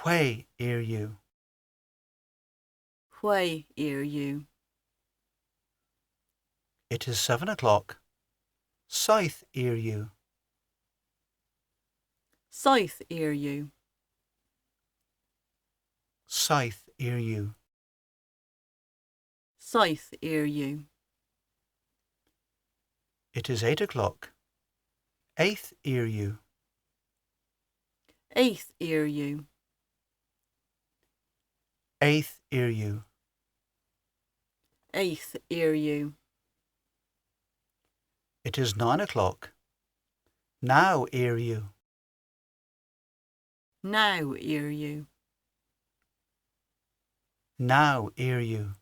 S1: Whay ear you.
S3: Whay ear you.
S1: It is 7 o'clock. Scythe ear you.
S3: Scythe ear you.
S1: Scythe ear you.
S3: Scythe ear you.
S1: It is 8 o'clock. Eighth ear you.
S3: Eighth ear you.
S1: Eighth ear you.
S3: Eighth ear you.
S1: It is 9 o'clock. Now ear you.
S3: Now ear you.
S1: Now ear you.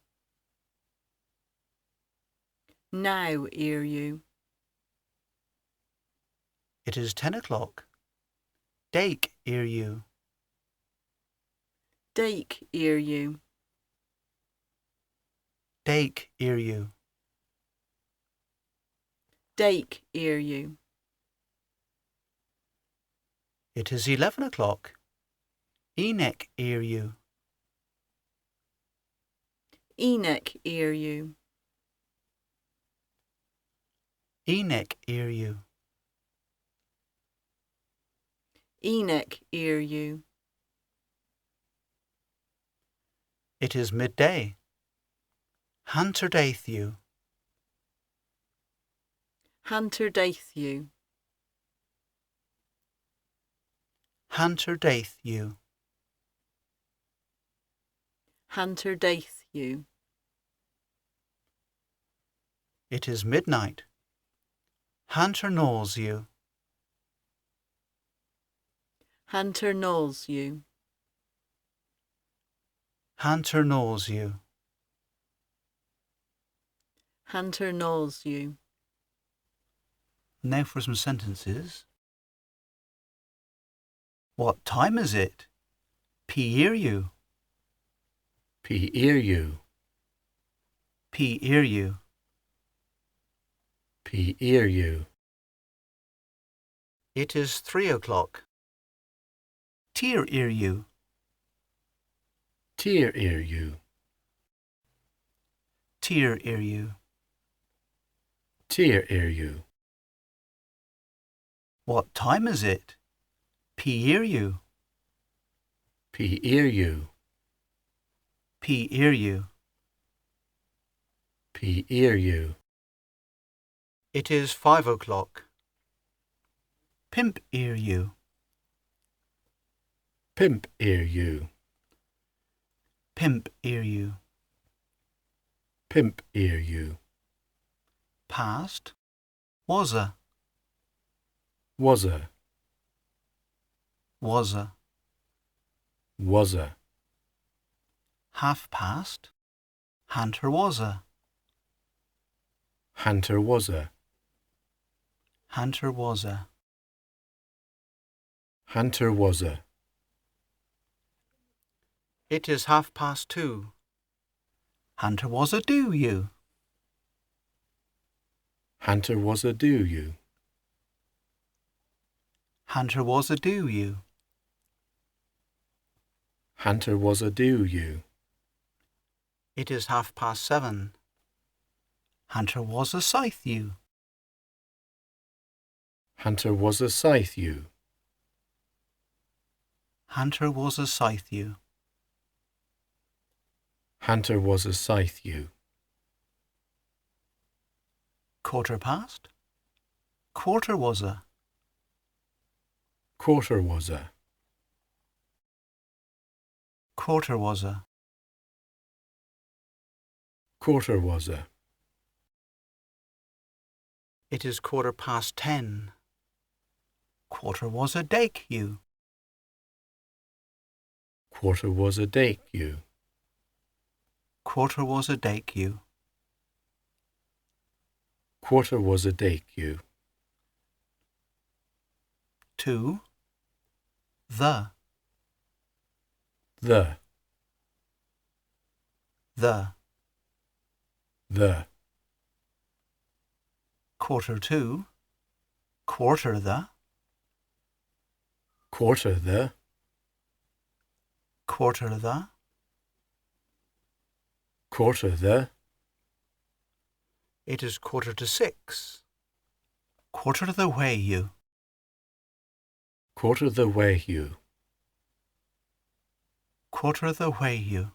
S3: Now ear you.
S1: It is 10 o'clock. Dake ear you.
S3: Dake ear you.
S1: Dake ear you.
S3: Dake ear you.
S1: It is 11 o'clock. Enoch ear you.
S3: Enoch ear you.
S1: Enoch ear you.
S3: Enoch ear you.
S1: It is midday. Hunter daith you.
S3: Hunter daith you.
S1: Hunter daith you.
S3: Hunter daith you.
S1: It is midnight. Hunter gnaws you.
S3: Hunter gnaws you.
S1: Hunter gnaws you.
S3: Hunter knows you.
S1: Now for some sentences. What time is it? P-ear you.
S2: P-ear you.
S1: P-ear you.
S2: P-ear you.
S1: It is 3 o'clock. Tear-ear you.
S2: Tear-ear you.
S1: Tear-ear you.
S2: Tear-ear you.
S1: What time is it? P-ear you.
S2: P-ear you.
S1: P-ear you.
S2: P-ear you.
S1: It is 5 o'clock. Pimp-ear you.
S2: Pimp-ear you.
S1: Pimp-ear you.
S2: Pimp-ear you.
S1: Past. Was-a.
S2: Was-a.
S1: Was-a.
S2: Was-a.
S1: Half past. Hanter was-a.
S2: Hanter was-a.
S1: Hanter was-a.
S2: Hanter was-a.
S1: It is 2:30. Hanter was-a do you.
S2: Hanter was-a do you.
S1: Hanter was-a do you.
S2: Hanter was-a do you.
S1: It is 7:30. Hanter was-a scythe you.
S2: Hanter was-a scythe you.
S1: Hanter was-a scythe you.
S2: Hanter was-a scythe you.
S1: Quarter past. Quarter was-a.
S2: Quarter was-a.
S1: Quarter was-a.
S2: Quarter was-a.
S1: It is 10:15. Quarter was-a dake you.
S2: Quarter was-a dake you.
S1: Quarter was-a dake you.
S2: Quarter was-a dake you.
S1: 2. The.
S2: The.
S1: The.
S2: The.
S1: 2:45. Quarter the.
S2: Quarter the.
S1: Quarter the.
S2: Quarter the.
S1: It is 6:15. Quarter the way you.
S2: Quarter the way you.
S1: Quarter the way you.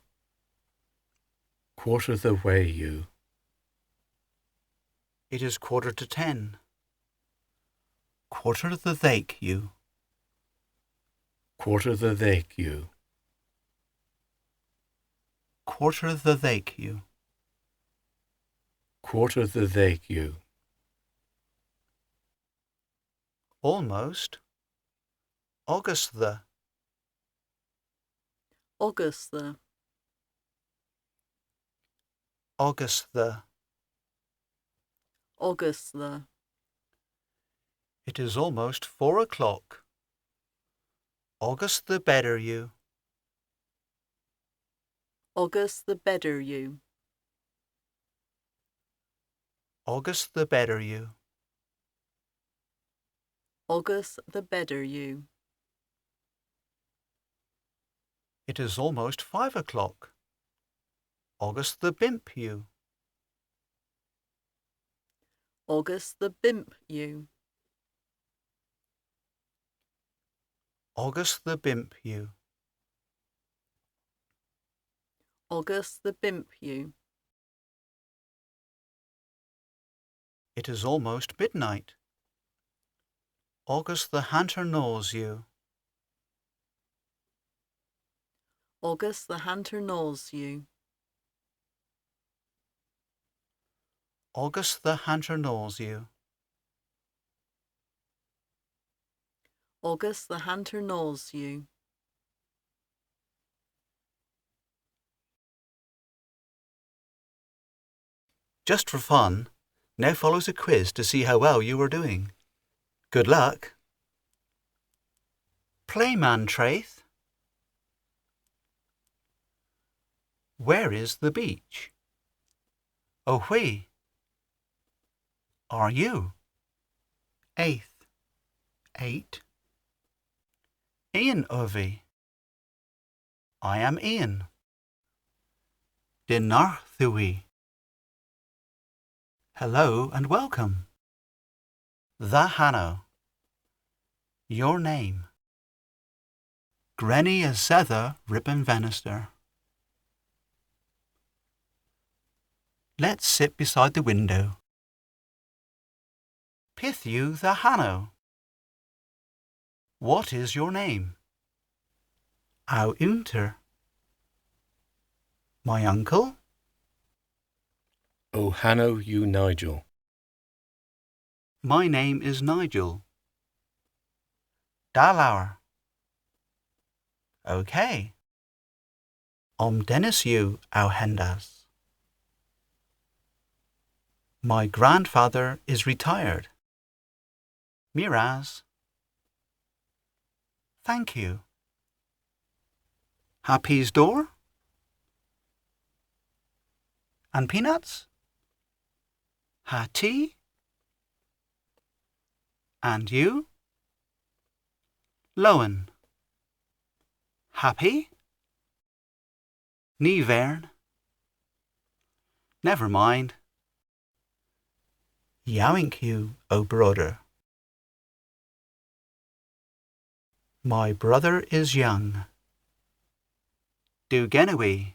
S2: Quarter the way you.
S1: It is 10:15. Quarter the thake you.
S2: Quarter the thake you.
S1: Quarter the thake you.
S2: Quarter the thake you.
S1: Almost. August the.
S3: August the.
S1: August the.
S3: August the.
S1: It is almost 4 o'clock. August the better you.
S3: August the better you.
S1: August the better you.
S3: August the better you.
S1: It is almost 5 o'clock. August the bimp you.
S3: August the bimp you.
S1: August the bimp you.
S3: August the bimp you.
S1: It is almost midnight. August the hunter knows you.
S3: August the hunter knows you.
S1: August the hunter knows you.
S3: August the hunter knows you.
S1: Just for fun, now follows a quiz to see how well you are doing. Good luck. Playman treth. Where is the beach? Oh, where are you? Eighth, 8. Ian Ovie. I am Ian. Dinarthui. Hello and welcome. The Hanno. Your name. Grenny a Sether Ribbon Venister. Let's sit beside the window. Pith you the Hanno. What is your name? Our Unter. My uncle?
S2: O Hanno you Nigel.
S1: My name is Nigel. Dalauer. Okay. Dennis you our Hendas. My grandfather is retired. Miraz. Thank you. Happy's door? And peanuts? Ha tea? And you? Lowen. Happy? Nivern. Never mind. Yowink you, O brother. My brother is young. Do Genewy.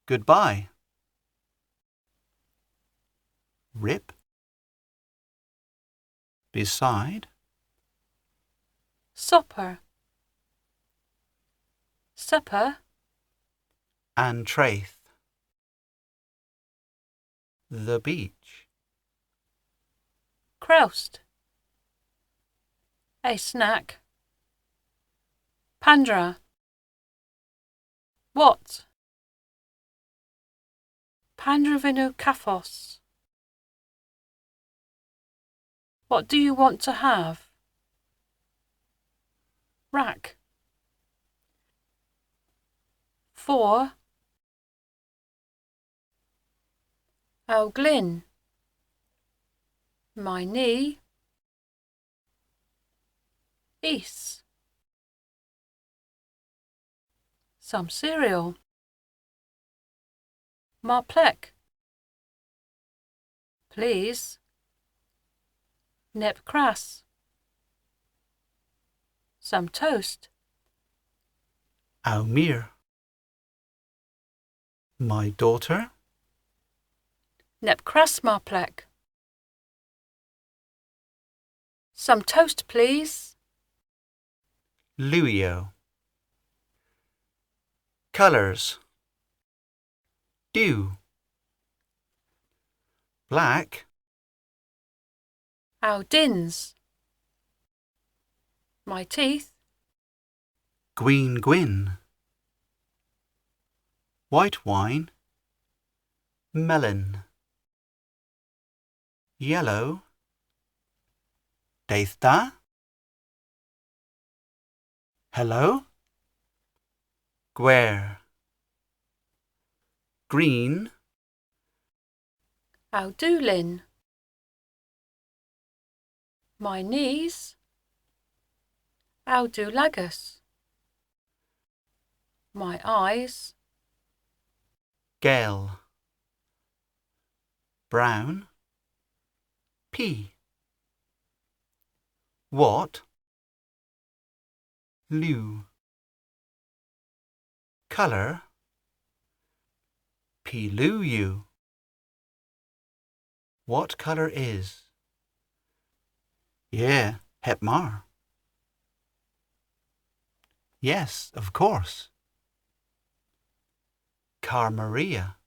S1: Goodbye. Rip. Beside.
S4: Supper. Supper.
S1: And treth. The beach.
S4: Croust. A snack. Pandra. What? Pandravinu kaphos. What do you want to have? Rack. 4. Oh, Glyn. My knee. East. Some cereal. Marplek. Please. Nep crass. Some toast.
S1: Aumir. My daughter.
S4: Nep crass marplek. Some toast, please.
S1: Luio. Colours. Dew. Black.
S4: Our dins. My teeth.
S1: Gween gwyn. White wine. Melon. Yellow. Deitha. Hello. Gware. Green.
S4: Our doolin. My knees. Our do lagus. My eyes.
S1: Gale. Brown. P. What? Liu. Colour. Piluyu. What colour is? Yeah, Hepmar. Yes, of course. Car Maria.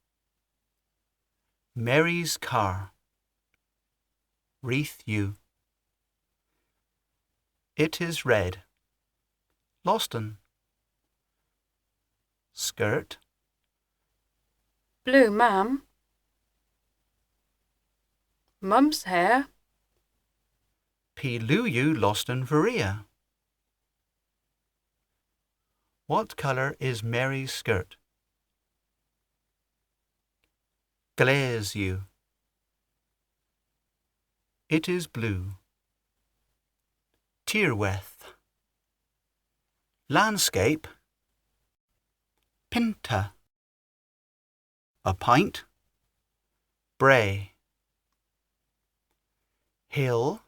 S1: Mary's car. Wreath you. It is red. Loston. Skirt.
S4: Blue, ma'am. Mum's hair.
S1: P. Luyu Loston Varia. What colour is Mary's skirt? Glaze you. It is blue. Tirweth. Landscape. Pinta. A pint. Bray. Hill.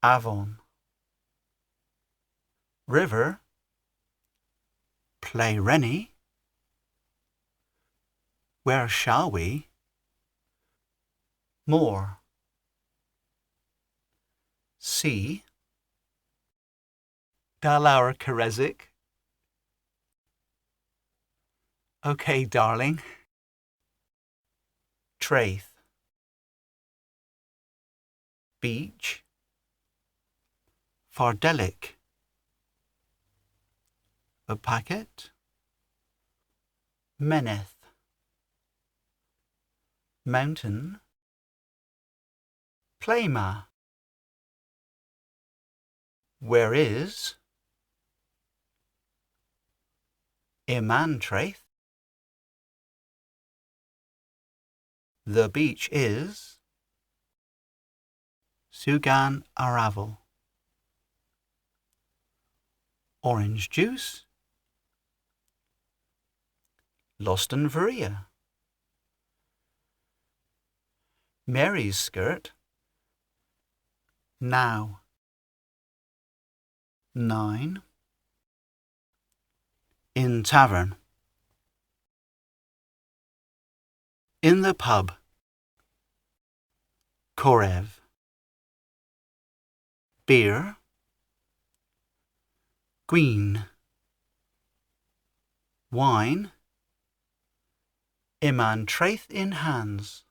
S1: Avon. River. Play Rennie. Where shall we? Moor. Sea. Dalaur Kerezik. Okay, darling. Treth. Beach. Fardelic. A packet. Meneth. Mountain. Playma. Where is? Imantraith. The beach is. Sugan Aravel. Orange juice. Loston Varia. Mary's skirt. Now. 9. In tavern. In the pub. Korev. Beer. Green. Wine. Iman traith in hands.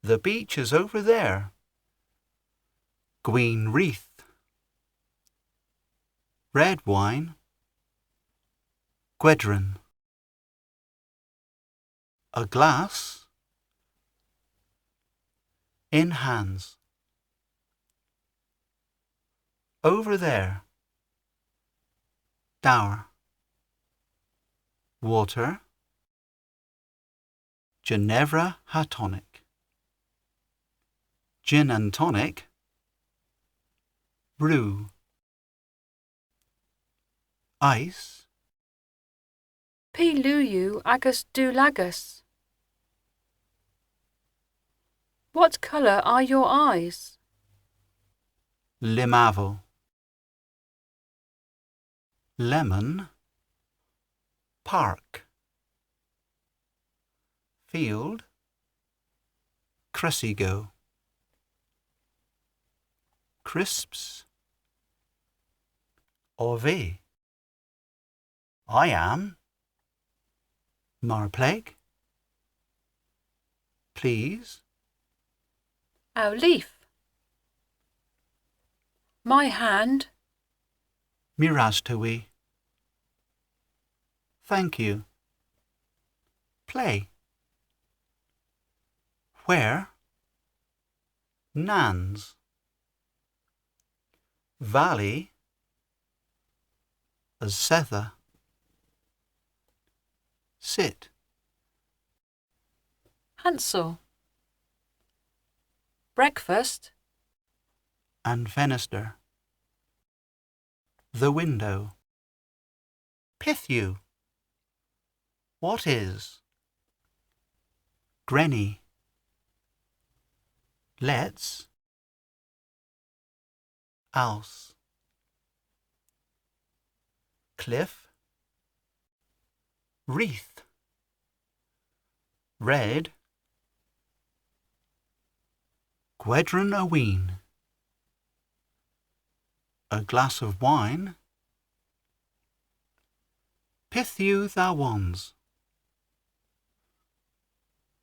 S1: The beach is over there. Gween wreath. Red wine. Gwedron. A glass. In hands. Over there. Dower. Water. Ginevra Hatonic. Gin and tonic. Brew. Ice.
S4: P. Luyu agus dulagus. What colour are your eyes?
S1: Limavel. Lemon. Park. Field. Cressigo. Crisps. Orve. I am. Marplague. Please.
S4: Our leaf. My hand.
S1: Mirastowi. Thank you. Play. Where? Nans. Valley. Azetha. Sit.
S4: Hansel. Breakfast.
S1: And Fenister. The window. Pithu. What is? Granny. Let's. Else. Cliff. Wreath. Red. Gwedron a ween. A glass of wine. Pithu thou wans.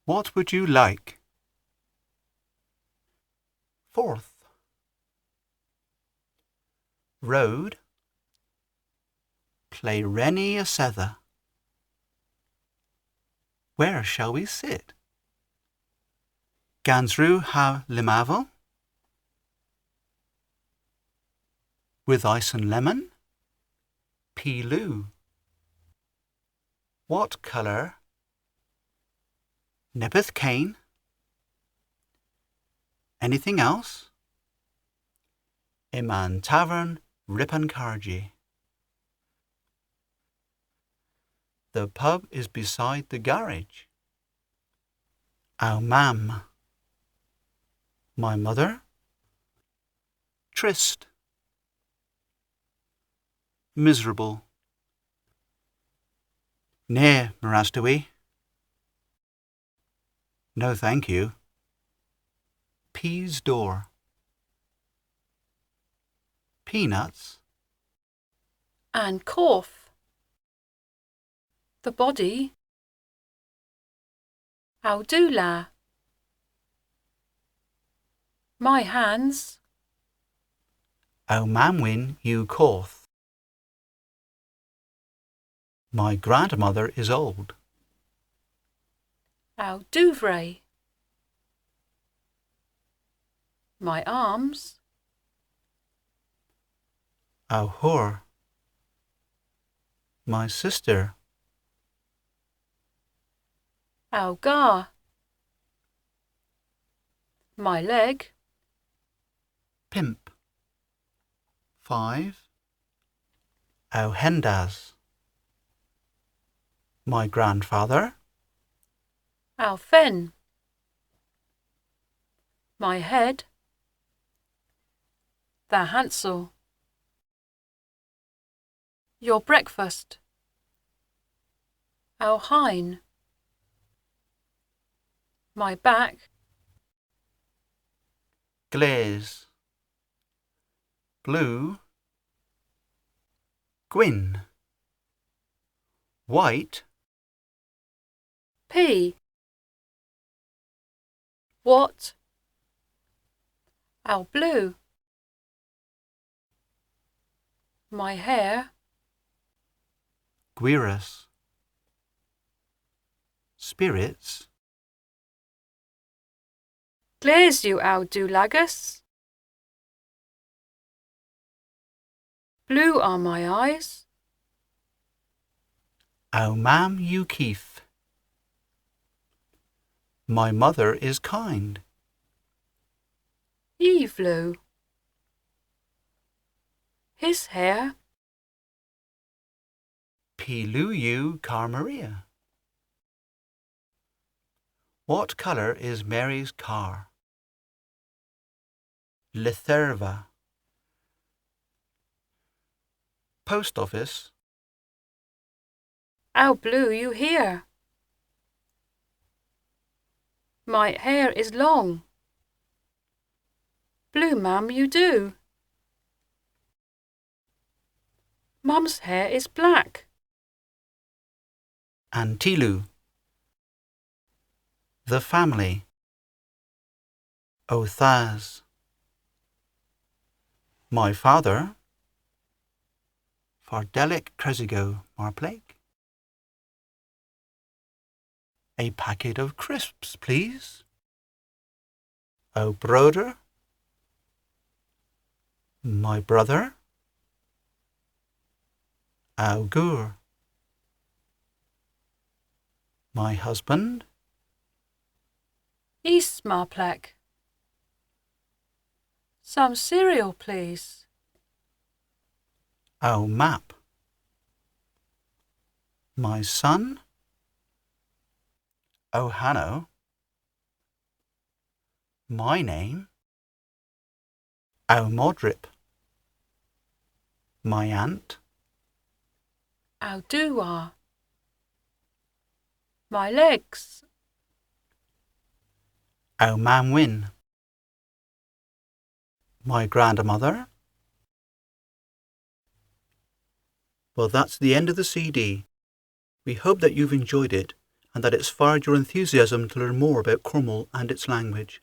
S1: What would you like? Fourth. Road. play Rennie a Sether. Where shall we sit? Gansrú ha limavel? With ice and lemon? Peeloo. What colour? Nippeth cane? Anything else? Iman tavern Ripon Cargy. The pub is beside the garage. Our mam. My mother? Trist. Miserable. Nay, Marastowy. No, thank you. Peas door. Peanuts.
S4: And cough. The body. How do la? My hands.
S1: Our mamwin you corth. My grandmother is old.
S4: How douvray. My arms.
S1: Our whore. My sister.
S4: How gar. My leg.
S1: Pimp. 5. Our hendas. My grandfather.
S4: How fen. My head. The hansel. Your breakfast. How hine. My back.
S1: Glaze. Blue. Gwyn. White.
S4: P. What? How blue. My hair.
S1: Guirus. Spirits.
S4: Glares you how do lagus. Blue are my eyes.
S1: Our mam you keef. My mother is kind.
S4: Evelu. His hair.
S1: Peeloo you Car Maria. What colour is Mary's car? Litherva. Post office.
S4: How blue you here. My hair is long. Blue, ma'am, you do. Mum's hair is black.
S1: Antilu. The family. Othaz. My father. Fardelic Cresigo Marplake. A packet of crisps, please. O broder. My brother. Augur. My husband.
S4: East Marplek. Some cereal, please.
S1: Our map. My son. Ohano. My name. Our Modrip. My aunt.
S4: How do are. My legs.
S1: Our Mamwin. My grandmother. Well, that's the end of the CD. We hope that you've enjoyed it and that it's fired your enthusiasm to learn more about Cornwall and its language.